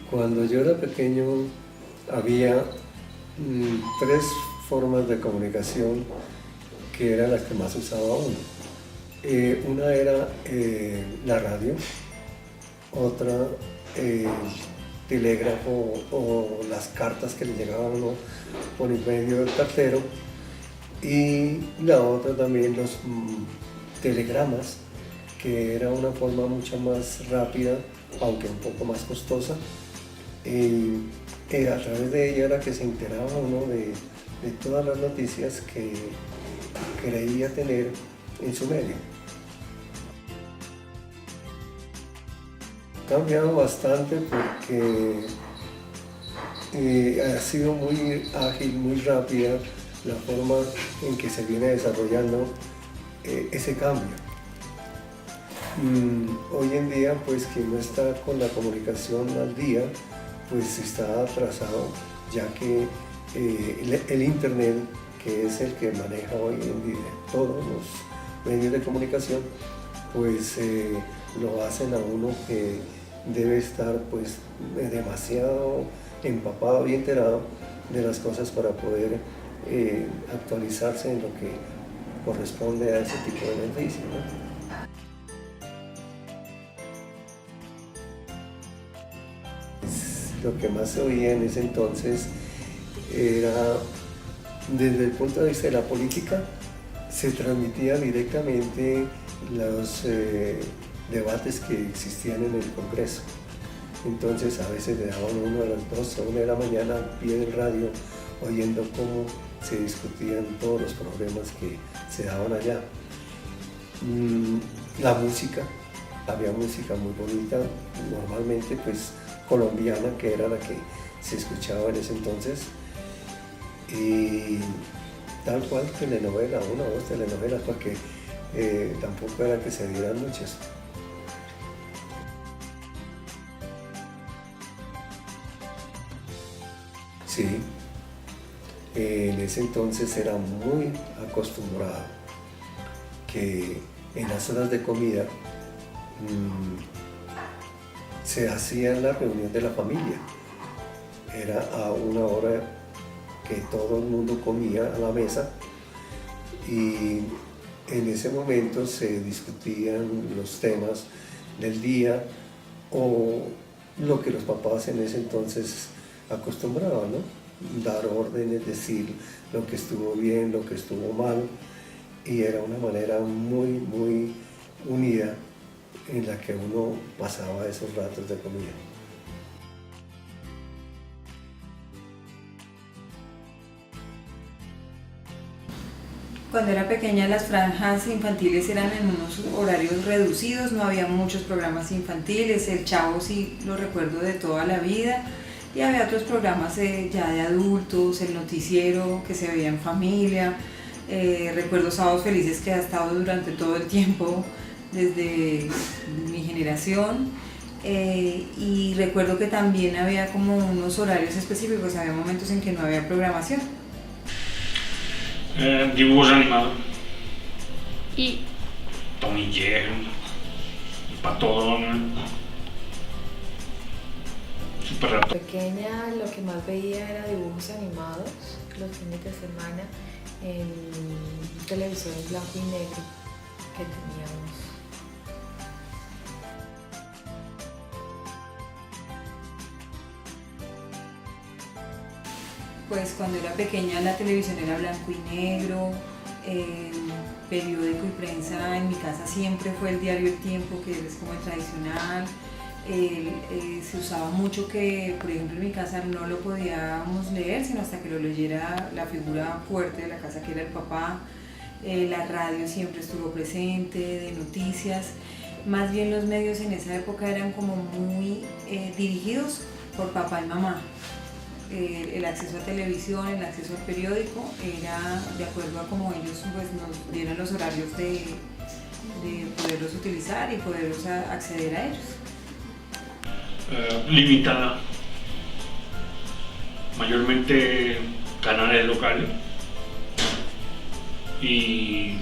Cuando yo era pequeño había tres formas de comunicación que eran las que más usaba uno. Una era la radio, otra el telégrafo o las cartas que le llegaban a uno por el medio del cartero, y la otra también los telegramas, que era una forma mucho más rápida, aunque un poco más costosa. A través de ella era que se enteraba uno de todas las noticias que creía tener en su medio. Ha cambiado bastante porque ha sido muy ágil, muy rápida la forma en que se viene desarrollando ese cambio. Hoy en día, pues quien no está con la comunicación al día, pues está atrasado, ya que el Internet, que es el que maneja hoy en día todos los medios de comunicación, pues lo hacen a uno que debe estar pues demasiado empapado y enterado de las cosas para poder actualizarse en lo que corresponde a ese tipo de noticias, ¿no? Lo que más se oía en ese entonces era, desde el punto de vista de la política, se transmitían directamente los debates que existían en el Congreso. Entonces a veces le daban uno a las 12 o 1 de la mañana al pie del radio, oyendo cómo se discutían todos los problemas que se daban allá. La música, había música muy bonita, normalmente pues colombiana, que era la que se escuchaba en ese entonces, y tal cual telenovela, una o dos telenovelas, porque tampoco era que se dieran muchas. Sí, en ese entonces era muy acostumbrado que en las horas de comida se hacía la reunión de la familia. Era a una hora que todo el mundo comía a la mesa, y en ese momento se discutían los temas del día o lo que los papás en ese entonces acostumbraban, ¿no? Dar órdenes, decir lo que estuvo bien, lo que estuvo mal, y era una manera muy, muy unida en la que uno pasaba esos ratos de comida. Cuando era pequeña, las franjas infantiles eran en unos horarios reducidos, no había muchos programas infantiles. El Chavo sí lo recuerdo de toda la vida, y había otros programas ya de adultos, el noticiero que se veía en familia. Recuerdo Sábados Felices, que ha estado durante todo el tiempo desde mi generación, y recuerdo que también había como unos horarios específicos, había momentos en que no había programación. Dibujos animados. Y Tom y Jerry, Patón. Super rápido. Pequeña, lo que más veía era dibujos animados los fines de semana en un televisor en blanco y negro que teníamos. Pues cuando era pequeña la televisión era blanco y negro, periódico y prensa en mi casa siempre fue el diario El Tiempo, que es como el tradicional. Se usaba mucho que, por ejemplo, en mi casa no lo podíamos leer sino hasta que lo leyera la figura fuerte de la casa, que era el papá. La radio siempre estuvo presente, de noticias. Más bien los medios en esa época eran como muy dirigidos por papá y mamá. El acceso a televisión, el acceso al periódico era de acuerdo a cómo ellos pues, nos dieran los horarios de poderlos utilizar y poderlos acceder a ellos. Limitada, mayormente canales locales, y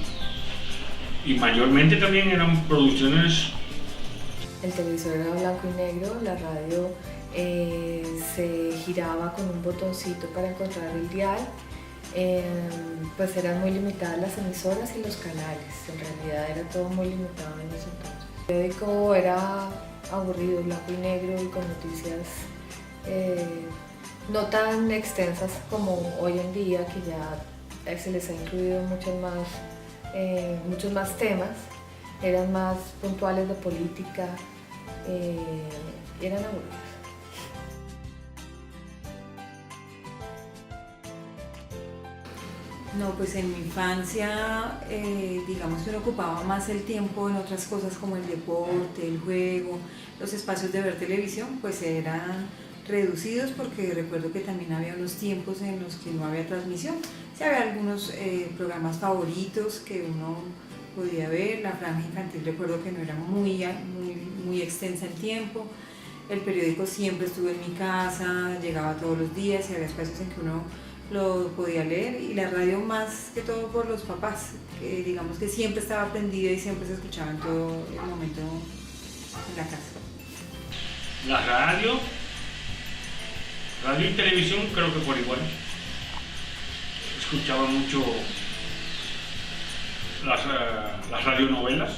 mayormente también eran producciones. El televisor era blanco y negro, la radio se giraba con un botoncito para encontrar el dial. Pues eran muy limitadas las emisoras y los canales, en realidad era todo muy limitado en ese entonces. El periódico era aburrido, blanco y negro y con noticias no tan extensas como hoy en día, que ya se les ha incluido muchos más temas, eran más puntuales de política, eran aburridos. No, pues en mi infancia, digamos que uno ocupaba más el tiempo en otras cosas como el deporte, el juego, los espacios de ver televisión, pues eran reducidos porque recuerdo que también había unos tiempos en los que no había transmisión. Sí había algunos programas favoritos que uno podía ver, la franja infantil recuerdo que no era muy extensa el tiempo. El periódico siempre estuvo en mi casa, llegaba todos los días y había espacios en que uno lo podía leer, y la radio más que todo por los papás, que digamos que siempre estaba prendida y siempre se escuchaba en todo el momento en la casa. La radio y televisión creo que por igual. Escuchaba mucho las radionovelas,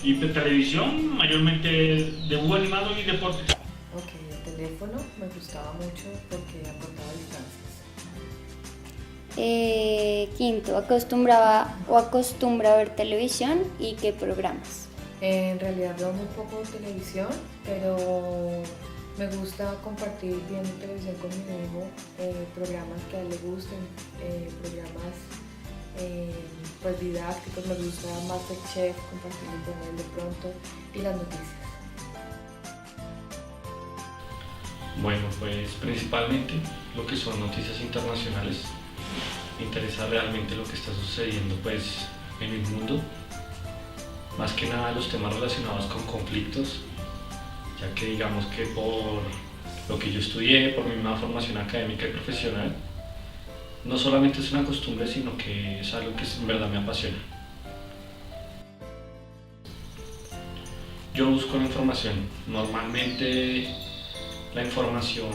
y de televisión mayormente dibujo animado y deportes. Ok, el teléfono me gustaba mucho porque acortaba distancias. Quinto, acostumbra a ver televisión y qué programas. En realidad veo muy poco televisión, pero me gusta compartir viendo televisión con mi hijo, programas que a él le gusten, programas pues didácticos. Me gusta MasterChef, compartirlo con él de pronto, y las noticias. Bueno, pues principalmente lo que son noticias internacionales. Me interesa realmente lo que está sucediendo pues en el mundo, más que nada los temas relacionados con conflictos, ya que digamos que por lo que yo estudié, por mi misma formación académica y profesional, no solamente es una costumbre, sino que es algo que en verdad me apasiona. Yo busco la información. Normalmente la información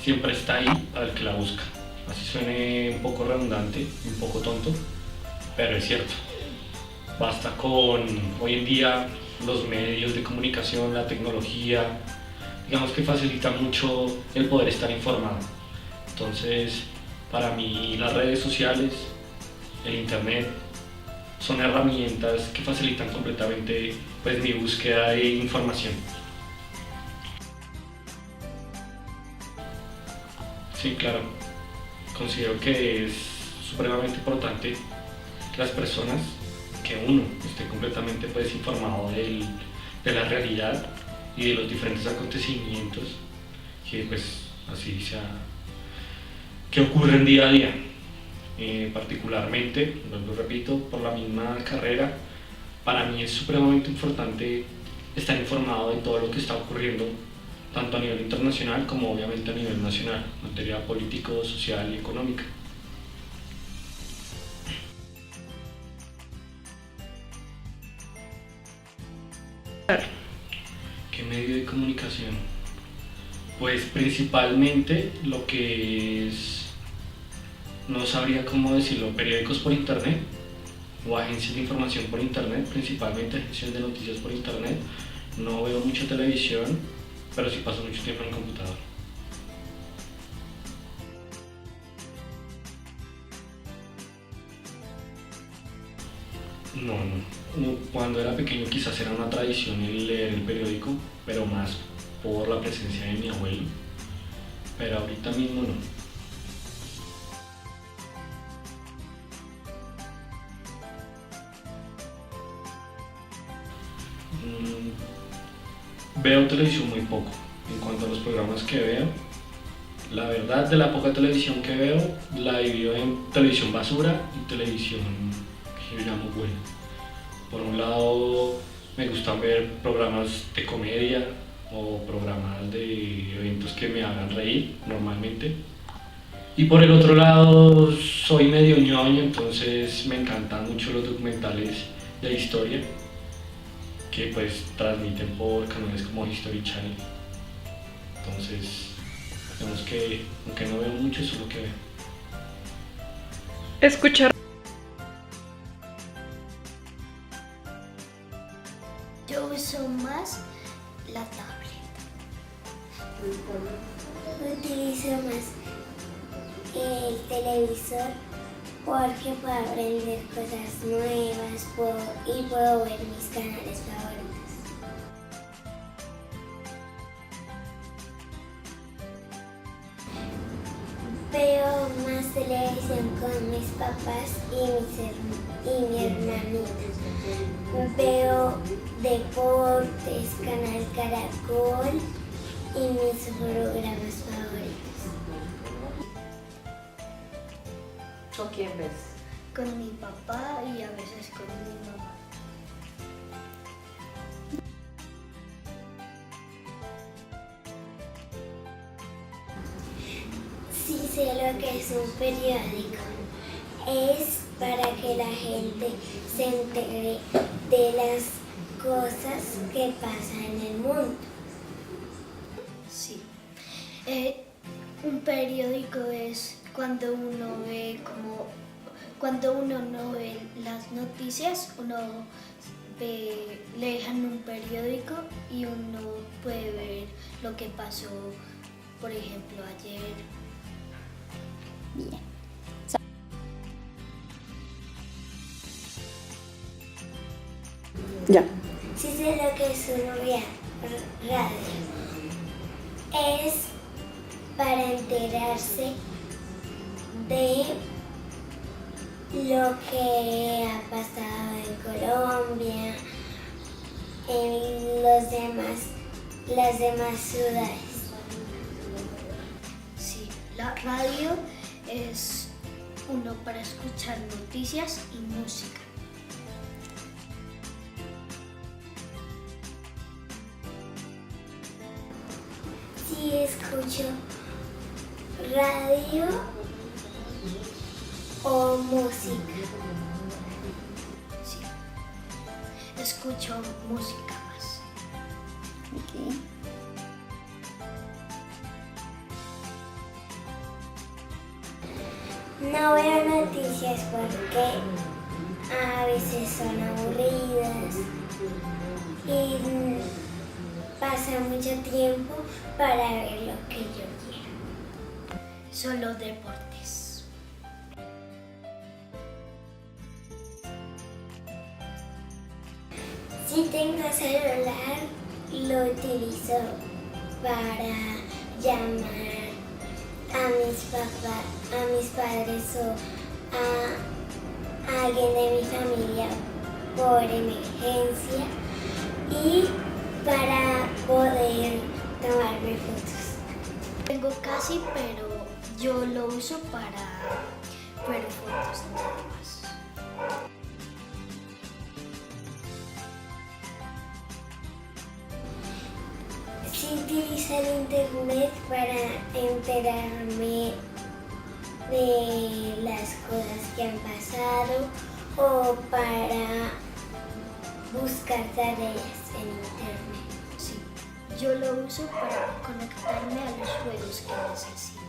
siempre está ahí para el que la busca. Así suene un poco redundante, un poco tonto, pero es cierto. Basta con hoy en día los medios de comunicación, la tecnología, digamos que facilita mucho el poder estar informado. Entonces, para mí las redes sociales, el internet, son herramientas que facilitan completamente pues, mi búsqueda de información. Sí, claro. Considero que es supremamente importante que las personas, que uno esté completamente pues, informado de la realidad y de los diferentes acontecimientos que pues así sea, que ocurren día a día. Particularmente, lo repito, por la misma carrera, para mí es supremamente importante estar informado de todo lo que está ocurriendo, tanto a nivel internacional como obviamente a nivel nacional, en materia político, social y económica. ¿Qué medio de comunicación? Pues principalmente lo que es, no sabría cómo decirlo, periódicos por internet o agencias de información por internet, principalmente agencias de noticias por internet. No veo mucha televisión, pero sí paso mucho tiempo en el computador. No. Cuando era pequeño quizás era una tradición el leer el periódico, pero más por la presencia de mi abuelo, pero ahorita mismo no. Veo televisión muy poco. En cuanto a los programas que veo, la verdad, de la poca televisión que veo, la divido en televisión basura y televisión que yo llamo buena. Por un lado, me gustan ver programas de comedia o programas de eventos que me hagan reír normalmente. Y por el otro lado, soy medio ñoño, entonces me encantan mucho los documentales de historia. que pues transmiten por canales como History Channel. Entonces, digamos que aunque no veo mucho, eso es lo que veo. Escuchar. Yo uso más la tablet. Utilizo más el televisor porque puedo aprender cosas nuevas y puedo ver mis canales favoritos. Veo más televisión con mis papás y mi hermanita. Veo deportes, Canal Caracol y mis programas favoritos. ¿Con quién ves? Con mi papá y a veces con mi mamá. Sí sé lo que es un periódico. Es para que la gente se entere de las cosas que pasan en el mundo. Sí. Un periódico es cuando uno no ve las noticias, le dejan un periódico y uno puede ver lo que pasó, por ejemplo, ayer. Bien. Ya. Sí sé lo que es un radio. Es para enterarse de lo que ha pasado en Colombia, en las demás ciudades. Sí, la radio es uno para escuchar noticias y música. Sí, escucho radio o música. Sí, escucho música más. Ok. No veo noticias porque a veces son aburridas y pasa mucho tiempo para ver lo que yo quiero. Solo deportes. Si tengo celular, lo utilizo para llamar a mis padres o a alguien de mi familia por emergencia y para poder tomarme fotos. Tengo casi, pero yo lo uso para ver fotos nada más. Sí utilizo el internet para enterarme de las cosas que han pasado o para buscar tareas en internet. Sí, yo lo uso para conectarme a los juegos que necesito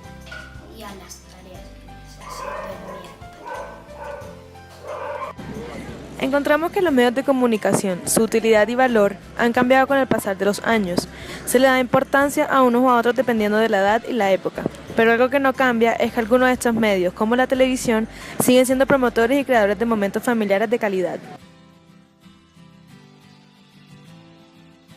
y a las tareas que necesito en mi iPad. Encontramos que los medios de comunicación, su utilidad y valor han cambiado con el pasar de los años. Se le da importancia a unos o a otros dependiendo de la edad y la época. Pero algo que no cambia es que algunos de estos medios, como la televisión, siguen siendo promotores y creadores de momentos familiares de calidad.